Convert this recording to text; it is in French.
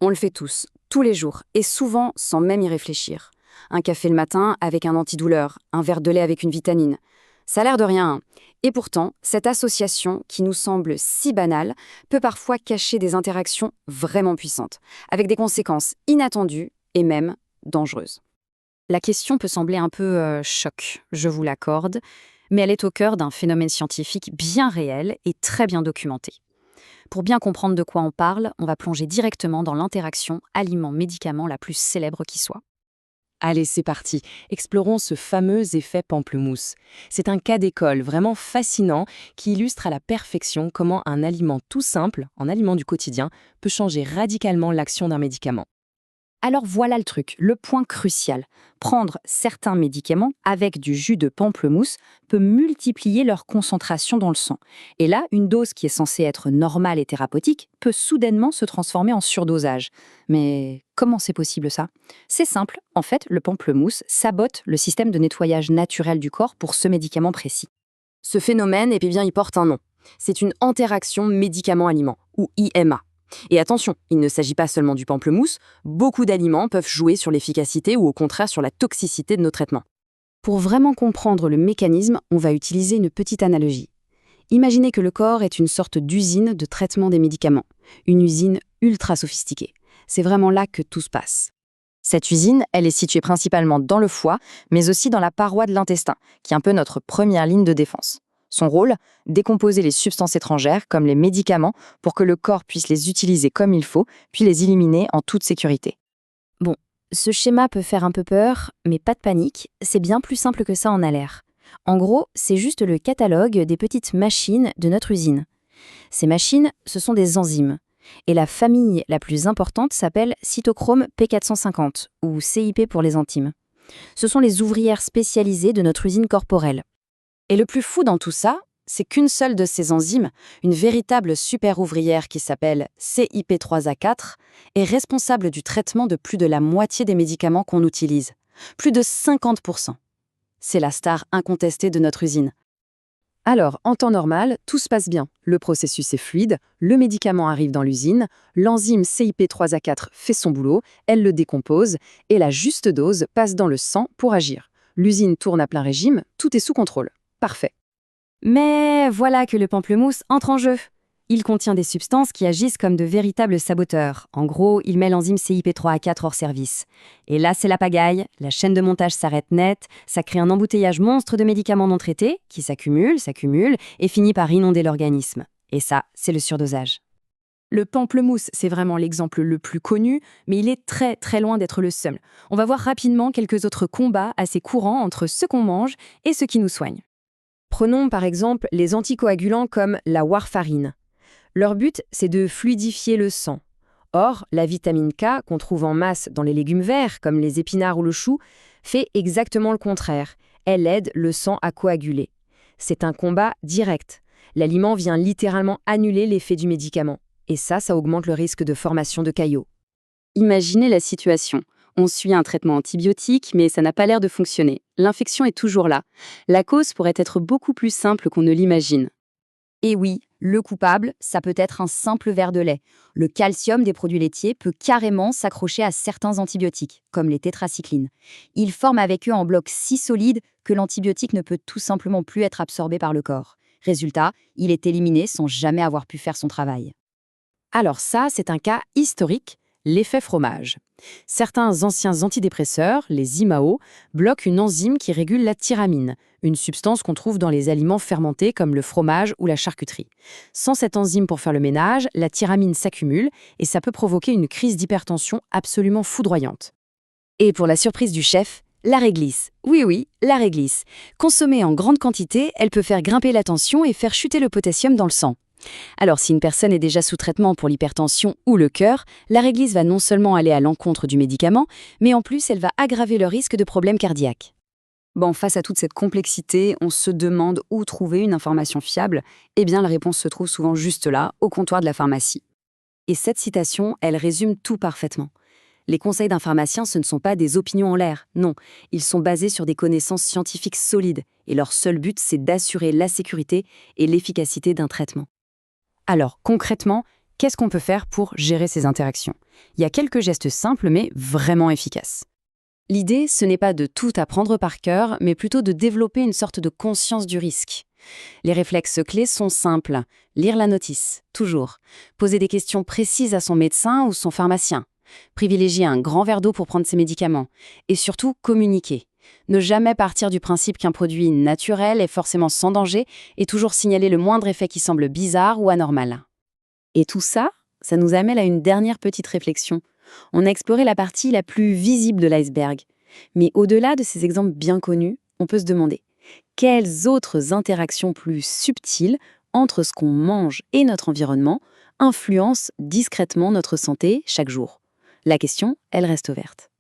On le fait tous les jours, et souvent sans même y réfléchir. Un café le matin avec un antidouleur, un verre de lait avec une vitamine. Ça a l'air de rien, hein. Et pourtant, cette association, qui nous semble si banale, peut parfois cacher des interactions vraiment puissantes, avec des conséquences inattendues et même dangereuses. La question peut sembler un peu choc, je vous l'accorde, mais elle est au cœur d'un phénomène scientifique bien réel et très bien documenté. Pour bien comprendre de quoi on parle, on va plonger directement dans l'interaction aliment-médicament la plus célèbre qui soit. Allez, c'est parti. Explorons ce fameux effet pamplemousse. C'est un cas d'école vraiment fascinant qui illustre à la perfection comment un aliment tout simple, un aliment du quotidien, peut changer radicalement l'action d'un médicament. Alors voilà le truc, le point crucial. Prendre certains médicaments avec du jus de pamplemousse peut multiplier leur concentration dans le sang. Et là, une dose qui est censée être normale et thérapeutique peut soudainement se transformer en surdosage. Mais comment c'est possible ça? C'est simple, en fait, le pamplemousse sabote le système de nettoyage naturel du corps pour ce médicament précis. Ce phénomène, il porte un nom. C'est une interaction médicament-aliment, ou IMA. Et attention, il ne s'agit pas seulement du pamplemousse, beaucoup d'aliments peuvent jouer sur l'efficacité ou au contraire sur la toxicité de nos traitements. Pour vraiment comprendre le mécanisme, on va utiliser une petite analogie. Imaginez que le corps est une sorte d'usine de traitement des médicaments, une usine ultra sophistiquée. C'est vraiment là que tout se passe. Cette usine, elle est située principalement dans le foie, mais aussi dans la paroi de l'intestin, qui est un peu notre première ligne de défense. Son rôle, décomposer les substances étrangères, comme les médicaments, pour que le corps puisse les utiliser comme il faut, puis les éliminer en toute sécurité. Bon, ce schéma peut faire un peu peur, mais pas de panique, c'est bien plus simple que ça en a l'air. En gros, c'est juste le catalogue des petites machines de notre usine. Ces machines, ce sont des enzymes. Et la famille la plus importante s'appelle cytochrome P450, ou CIP pour les intimes. Ce sont les ouvrières spécialisées de notre usine corporelle. Et le plus fou dans tout ça, c'est qu'une seule de ces enzymes, une véritable super ouvrière qui s'appelle CIP3A4, est responsable du traitement de plus de la moitié des médicaments qu'on utilise. Plus de 50%. C'est la star incontestée de notre usine. Alors, en temps normal, tout se passe bien. Le processus est fluide, le médicament arrive dans l'usine, l'enzyme CIP3A4 fait son boulot, elle le décompose, et la juste dose passe dans le sang pour agir. L'usine tourne à plein régime, tout est sous contrôle. Parfait. Mais voilà que le pamplemousse entre en jeu. Il contient des substances qui agissent comme de véritables saboteurs. En gros, il met l'enzyme CIP3A4 hors service. Et là, c'est la pagaille. La chaîne de montage s'arrête net. Ça crée un embouteillage monstre de médicaments non traités qui s'accumulent et finit par inonder l'organisme. Et ça, c'est le surdosage. Le pamplemousse, c'est vraiment l'exemple le plus connu, mais il est très très loin d'être le seul. On va voir rapidement quelques autres combats assez courants entre ce qu'on mange et ce qui nous soigne. Prenons par exemple les anticoagulants comme la warfarine. Leur but, c'est de fluidifier le sang. Or, la vitamine K, qu'on trouve en masse dans les légumes verts, comme les épinards ou le chou, fait exactement le contraire. Elle aide le sang à coaguler. C'est un combat direct. L'aliment vient littéralement annuler l'effet du médicament. Et ça augmente le risque de formation de caillots. Imaginez la situation. On suit un traitement antibiotique, mais ça n'a pas l'air de fonctionner. L'infection est toujours là. La cause pourrait être beaucoup plus simple qu'on ne l'imagine. Et oui, le coupable, ça peut être un simple verre de lait. Le calcium des produits laitiers peut carrément s'accrocher à certains antibiotiques, comme les tétracyclines. Ils forment avec eux un bloc si solide que l'antibiotique ne peut tout simplement plus être absorbé par le corps. Résultat, il est éliminé sans jamais avoir pu faire son travail. Alors ça, c'est un cas historique, l'effet fromage. Certains anciens antidépresseurs, les IMAO, bloquent une enzyme qui régule la tyramine, une substance qu'on trouve dans les aliments fermentés comme le fromage ou la charcuterie. Sans cette enzyme pour faire le ménage, la tyramine s'accumule et ça peut provoquer une crise d'hypertension absolument foudroyante. Et pour la surprise du chef, la réglisse. Oui, la réglisse. Consommée en grande quantité, elle peut faire grimper la tension et faire chuter le potassium dans le sang. Alors, si une personne est déjà sous traitement pour l'hypertension ou le cœur, la réglisse va non seulement aller à l'encontre du médicament, mais en plus, elle va aggraver le risque de problèmes cardiaques. Bon, face à toute cette complexité, on se demande où trouver une information fiable. Eh bien, la réponse se trouve souvent juste là, au comptoir de la pharmacie. Et cette citation, elle résume tout parfaitement. Les conseils d'un pharmacien, ce ne sont pas des opinions en l'air, non. Ils sont basés sur des connaissances scientifiques solides, et leur seul but, c'est d'assurer la sécurité et l'efficacité d'un traitement. Alors, concrètement, Qu'est-ce qu'on peut faire pour gérer ces interactions? Il y a quelques gestes simples mais vraiment efficaces. L'idée, ce n'est pas de tout apprendre par cœur, mais plutôt de développer une sorte de conscience du risque. Les réflexes clés sont simples. Lire la notice, toujours. Poser des questions précises à son médecin ou son pharmacien. Privilégier un grand verre d'eau pour prendre ses médicaments. Et surtout, communiquer. Ne jamais partir du principe qu'un produit naturel est forcément sans danger et toujours signaler le moindre effet qui semble bizarre ou anormal. Et tout ça, ça nous amène à une dernière petite réflexion. On a exploré la partie la plus visible de l'iceberg. Mais au-delà de ces exemples bien connus, on peut se demander quelles autres interactions plus subtiles entre ce qu'on mange et notre environnement influencent discrètement notre santé chaque jour. La question, elle reste ouverte.